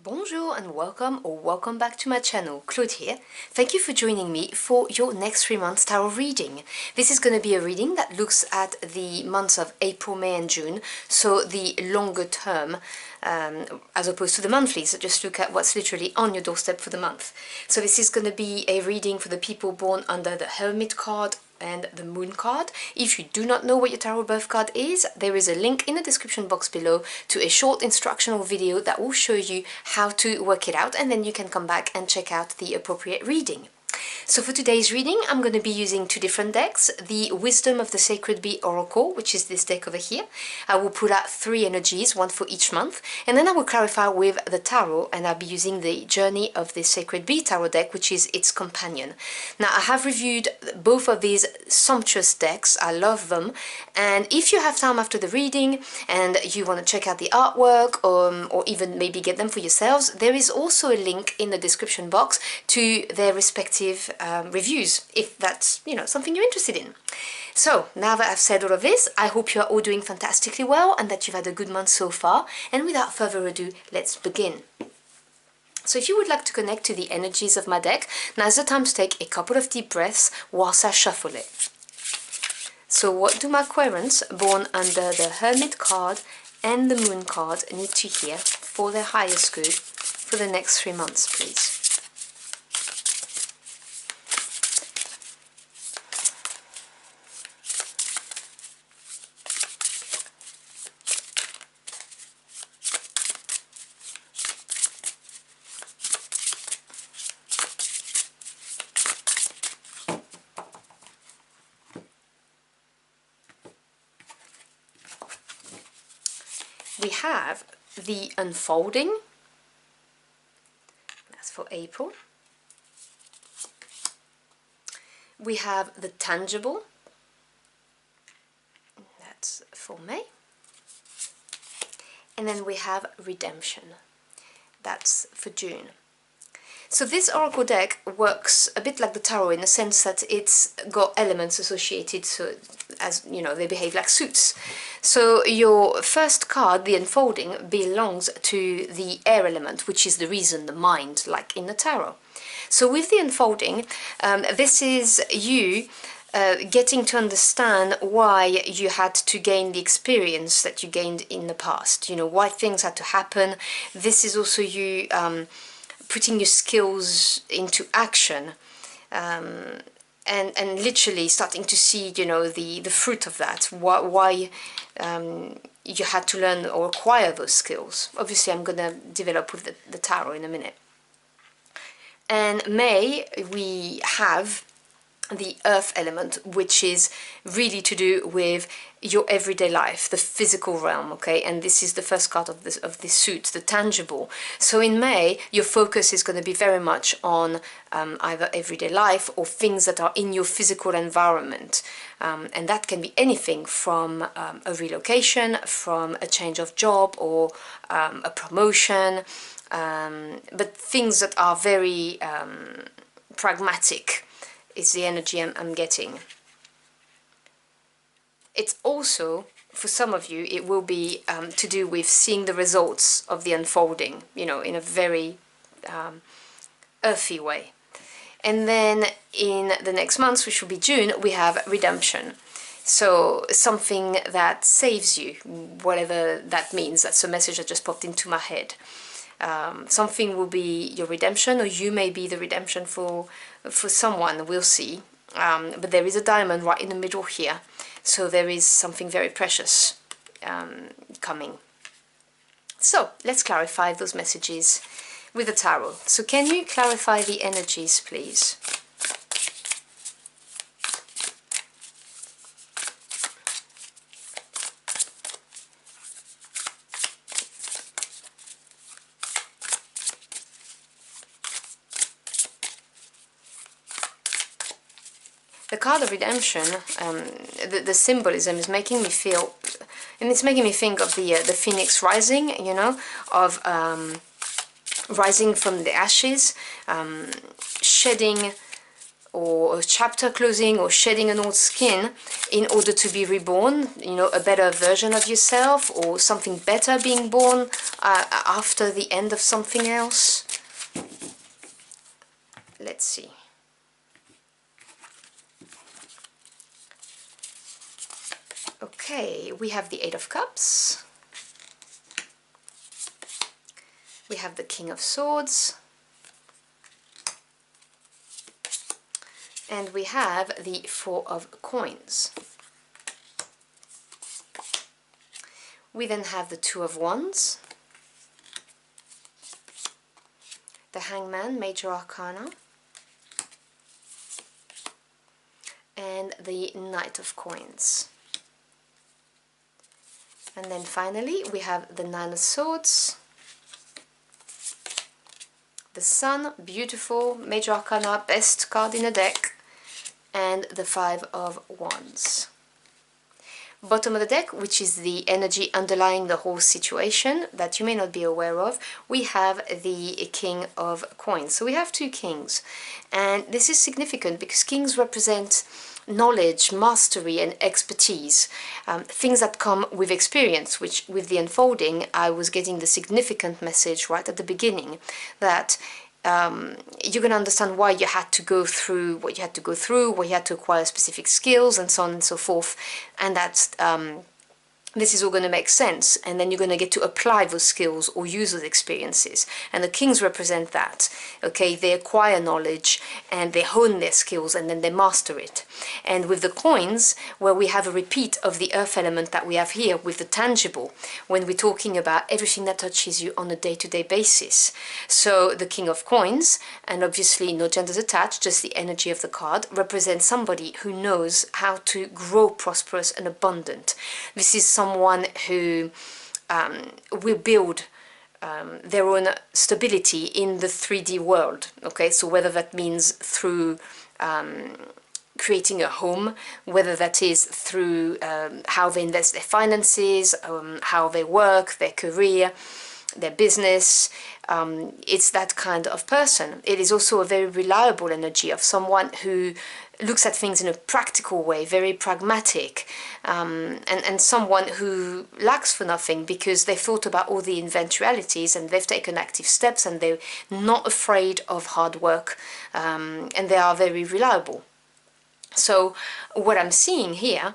Bonjour and welcome back to my channel. Claude here. Thank you for joining me for your next 3 months tarot reading. This is going to be a reading that looks at the months of April, May and June, so the longer term as opposed to the monthly, so just look at what's literally on your doorstep for the month. So this is going to be a reading for the people born under the Hermit card and the Moon card. If you do not know what your tarot birth card is, there is a link in the description box below to a short instructional video that will show you how to work it out, and then you can come back and check out the appropriate reading. So for today's reading, I'm going to be using two different decks. The Wisdom of the Sacred Bee Oracle, which is this deck over here. I will pull out 3 energies, one for each month, and then I will clarify with the tarot, and I'll be using the Journey of the Sacred Bee tarot deck, which is its companion. Now, I have reviewed both of these sumptuous decks. I love them, and if you have time after the reading and you want to check out the artwork or even maybe get them for yourselves, there is also a link in the description box to their respective reviews, if that's something you're interested in. So now that I've said all of this, I hope you are all doing fantastically well and that you've had a good month so far, and without further ado, let's begin. So if you would like to connect to the energies of my deck, now's the time to take a couple of deep breaths whilst I shuffle it. So what do my querents born under the Hermit card and the Moon card need to hear for their highest good for the next 3 months, please? We have the Unfolding, that's for April. We have the Tangible, that's for May. And then we have Redemption, that's for June. So this oracle deck works a bit like the tarot in the sense that it's got elements associated, so as you know, they behave like suits. So your first card, the Unfolding, belongs to the air element, which is the reason, the mind, like in the tarot. So with the Unfolding, this is you getting to understand why you had to gain the experience that you gained in the past, why things had to happen. This is also you putting your skills into action, and literally starting to see, the fruit of that, why you had to learn or acquire those skills. Obviously, I'm going to develop with the tarot in a minute. And May, we have the earth element, which is really to do with your everyday life, the physical realm, okay? And this is the first card of this suit, the tangible. So in May, your focus is going to be very much on either everyday life or things that are in your physical environment. And that can be anything from a relocation, from a change of job, or a promotion, but things that are very pragmatic is the energy I'm getting. It's also, for some of you, it will be to do with seeing the results of the unfolding, in a very earthy way. And then in the next months, which will be June, we have Redemption. So something that saves you, whatever that means. That's a message that just popped into my head. Something will be your redemption, or you may be the redemption for someone, we'll see. But there is a diamond right in the middle here, so there is something very precious coming. So let's clarify those messages with the tarot. So can you clarify the energies, please? The card of Redemption, the symbolism is making me feel, and it's making me think of the phoenix rising, of rising from the ashes, shedding or a chapter closing or shedding an old skin in order to be reborn, you know, a better version of yourself or something better being born after the end of something else. Let's see. Okay, we have the Eight of Cups. We have the King of Swords. And we have the Four of Coins. We then have the Two of Wands, the Hangman, Major Arcana, and the Knight of Coins. And then finally we have the Nine of Swords, the Sun, beautiful, Major Arcana, best card in the deck, and the Five of Wands. Bottom of the deck, which is the energy underlying the whole situation that you may not be aware of, we have the King of Coins. So we have two kings, and this is significant because kings represent knowledge, mastery and expertise, things that come with experience, which with the unfolding I was getting the significant message right at the beginning that you're going to understand why you had to go through what you had to go through, why you had to acquire specific skills and so on and so forth, and that's this is all going to make sense, and then you're going to get to apply those skills or use those experiences. And the kings represent that. Okay, they acquire knowledge and they hone their skills and then they master it. And with the coins, where we have a repeat of the earth element that we have here with the tangible, when we're talking about everything that touches you on a day-to-day basis. So the King of Coins, and obviously no genders attached, just the energy of the card, represents somebody who knows how to grow prosperous and abundant. This is someone who will build their own stability in the 3D world. Okay, so whether that means through creating a home, whether that is through how they invest their finances, how they work, their career, their business, it's that kind of person. It is also a very reliable energy of someone who looks at things in a practical way, very pragmatic, and someone who lacks for nothing because they've thought about all the eventualities and they've taken active steps and they're not afraid of hard work, and they are very reliable. So what I'm seeing here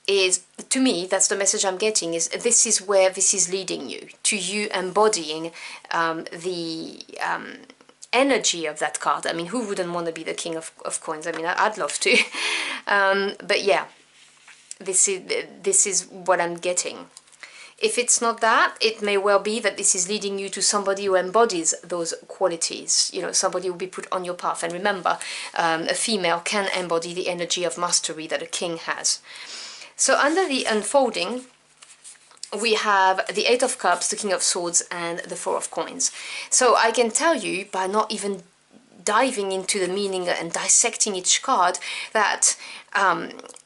is, to me, that's the message I'm getting, is this is where this is leading you, to you embodying the energy of that card. I mean, who wouldn't want to be the King of Coins? I mean, I'd love to. But yeah, this is what I'm getting. If it's not that, it may well be that this is leading you to somebody who embodies those qualities, you know, somebody who will be put on your path. And remember, a female can embody the energy of mastery that a king has. So under the unfolding, we have the Eight of Cups, the King of Swords, and the Four of Coins. So I can tell you, by not even diving into the meaning and dissecting each card, that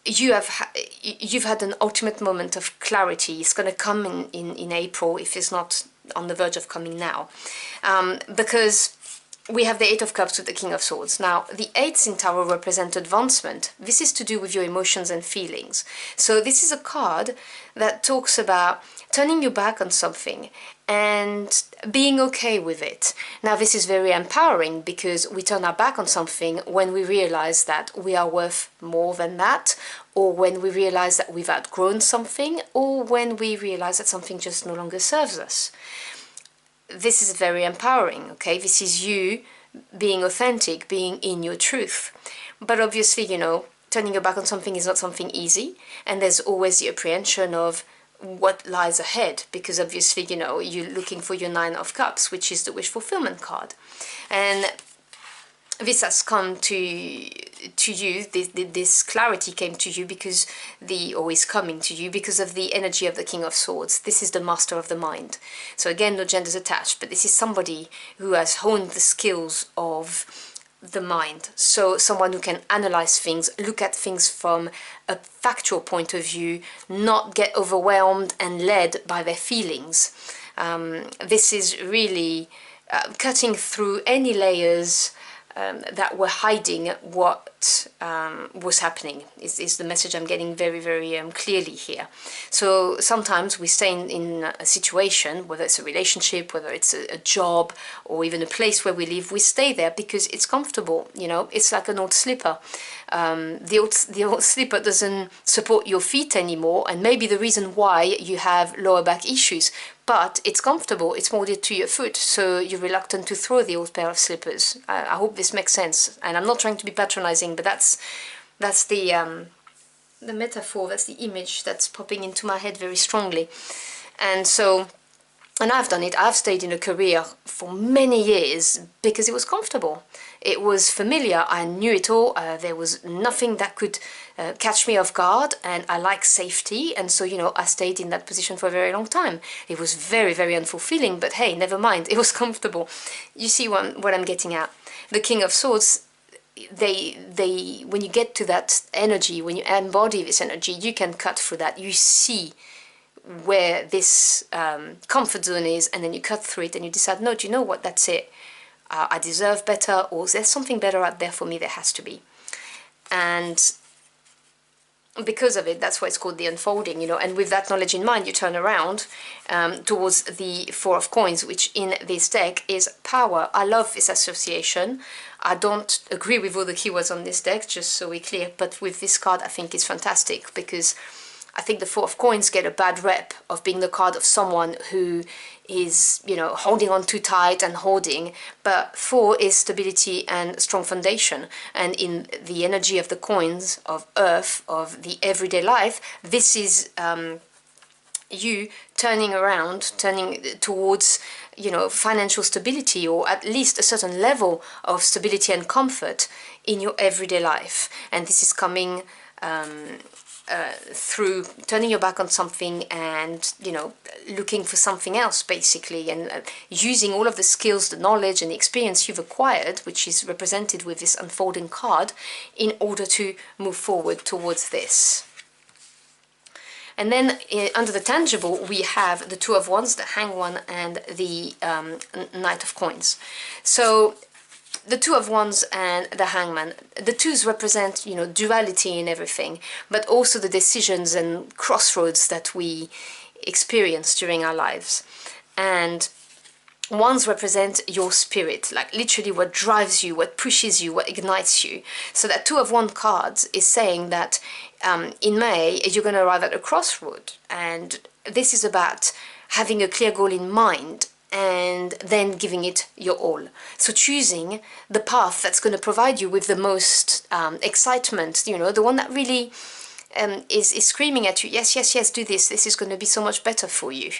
you've had an ultimate moment of clarity. It's going to come in April, if it's not on the verge of coming now, because we have the Eight of Cups with the King of Swords. Now, the Eights in Tarot represent advancement. This is to do with your emotions and feelings. So this is a card that talks about turning your back on something and being okay with it. Now, this is very empowering because we turn our back on something when we realize that we are worth more than that, or when we realize that we've outgrown something, or when we realize that something just no longer serves us. This is very empowering, okay? This is you being authentic, being in your truth. But obviously, you know, turning your back on something is not something easy, and there's always the apprehension of what lies ahead, because obviously, you know, you're looking for your Nine of Cups, which is the wish fulfillment card. And this has come to you, this clarity came to you because or is coming to you because of the energy of the King of Swords. This is the master of the mind. So again, no genders attached, but this is somebody who has honed the skills of the mind. So someone who can analyze things, look at things from a factual point of view, not get overwhelmed and led by their feelings. This is really cutting through any layers that were hiding what was happening, is the message I'm getting very, very clearly here. So sometimes we stay in a situation, whether it's a relationship, whether it's a job, or even a place where we live, we stay there because it's comfortable, you know, it's like an old slipper. The old slipper doesn't support your feet anymore, and maybe the reason why you have lower back issues, but it's comfortable, it's molded to your foot, so you're reluctant to throw the old pair of slippers. I hope this makes sense, and I'm not trying to be patronizing, but that's the metaphor, that's the image that's popping into my head very strongly. And so, and I've done it, I've stayed in a career for many years because it was comfortable. It was familiar, I knew it all, there was nothing that could catch me off guard, and I like safety, and so, you know, I stayed in that position for a very long time. It was very, very unfulfilling, but hey, never mind, it was comfortable. You see what I'm getting at. The King of Swords, they when you get to that energy, when you embody this energy, you can cut through that. You see where this comfort zone is, and then you cut through it and you decide, no, do you know what, that's it. I deserve better, or there's something better out there for me, there has to be. And because of it, that's why it's called the unfolding, you know, and with that knowledge in mind, you turn around towards the Four of Coins, which in this deck is power. I love this association. I don't agree with all the keywords on this deck, just so we're clear, but with this card, I think it's fantastic, because I think the Four of Coins get a bad rep of being the card of someone who is, you know, holding on too tight and hoarding, but Four is stability and strong foundation, and in the energy of the coins, of earth, of the everyday life, this is you turning around, turning towards, you know, financial stability, or at least a certain level of stability and comfort in your everyday life. And this is coming through turning your back on something and, you know, looking for something else, basically, and using all of the skills, the knowledge and the experience you've acquired, which is represented with this unfolding card, in order to move forward towards this. And then under the tangible, we have the Two of Wands, the Hanged One, and the Knight of Coins. So the Two of Wands and the Hangman, the twos represent, you know, duality in everything, but also the decisions and crossroads that we experience during our lives. And Wands represent your spirit, like literally what drives you, what pushes you, what ignites you. So that Two of Wands cards is saying that in May, you're going to arrive at a crossroad, and this is about having a clear goal in mind and then giving it your all. So choosing the path that's going to provide you with the most excitement, you know, the one that really is screaming at you, yes, yes, yes, do this, this is going to be so much better for you.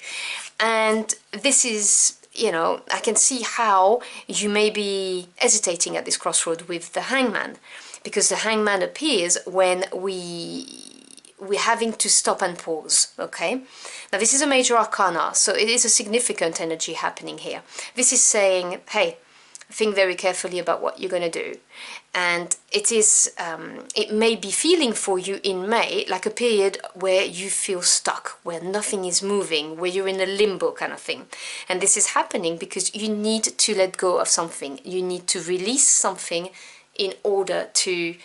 And this is, you know, I can see how you may be hesitating at this crossroad with the Hangman, because the Hangman appears when we're having to stop and pause, okay? Now this is a major arcana, so it is a significant energy happening here. This is saying, hey, think very carefully about what you're going to do. And it is, it may be feeling for you in May like a period where you feel stuck, where nothing is moving, where you're in a limbo kind of thing. And this is happening because you need to let go of something. You need to release something in order to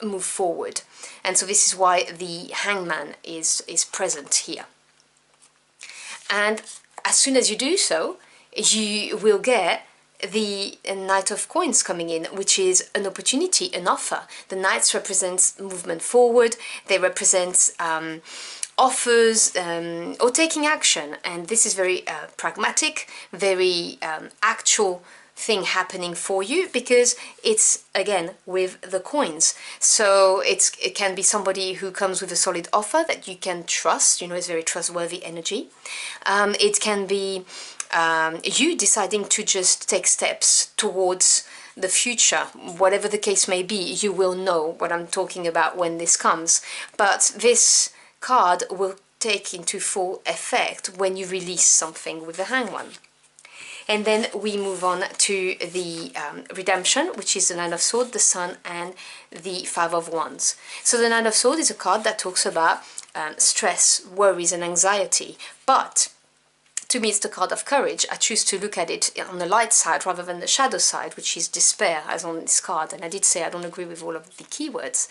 move forward. And so this is why the Hangman is present here. And as soon as you do so, you will get the Knight of Coins coming in, which is an opportunity, an offer. The Knights represents movement forward, they represent offers or taking action, and this is very pragmatic, very actual thing happening for you, because it's again with the coins. So it can be somebody who comes with a solid offer that you can trust, you know, it's very trustworthy energy. It can be you deciding to just take steps towards the future, whatever the case may be. You will know what I'm talking about when this comes, but this card will take into full effect when you release something with the Hanged One. And then we move on to the Redemption, which is the Nine of Swords, the Sun, and the Five of Wands. So the Nine of Swords is a card that talks about stress, worries, and anxiety, but to me it's the card of courage. I choose to look at it on the light side rather than the shadow side, which is despair, as on this card. And I did say I don't agree with all of the keywords.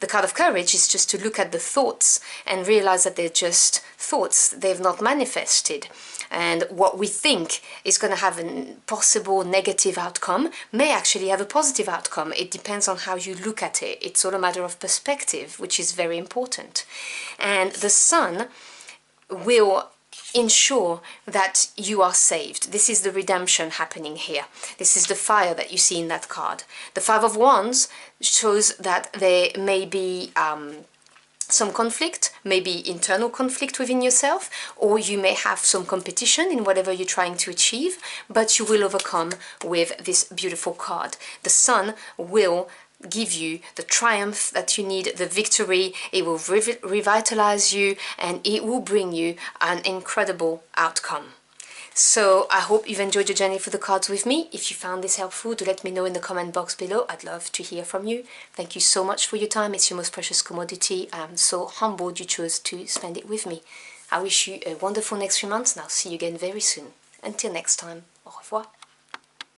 The card of courage is just to look at the thoughts and realize that they're just thoughts. They've not manifested. And what we think is going to have a possible negative outcome may actually have a positive outcome. It depends on how you look at it. It's all a matter of perspective, which is very important. And the sun will ensure that you are saved. This is the redemption happening here. This is the fire that you see in that card. The Five of Wands shows that there may be some conflict, maybe internal conflict within yourself, or you may have some competition in whatever you're trying to achieve, but you will overcome with this beautiful card. The sun will give you the triumph that you need, the victory. It will revitalize you, and it will bring you an incredible outcome. So I hope you've enjoyed your journey for the cards with me. If you found this helpful, do let me know in the comment box below. I'd love to hear from you. Thank you so much for your time. It's your most precious commodity. I'm so humbled you chose to spend it with me. I wish you a wonderful next 3 months, and I'll see you again very soon. Until next time, au revoir.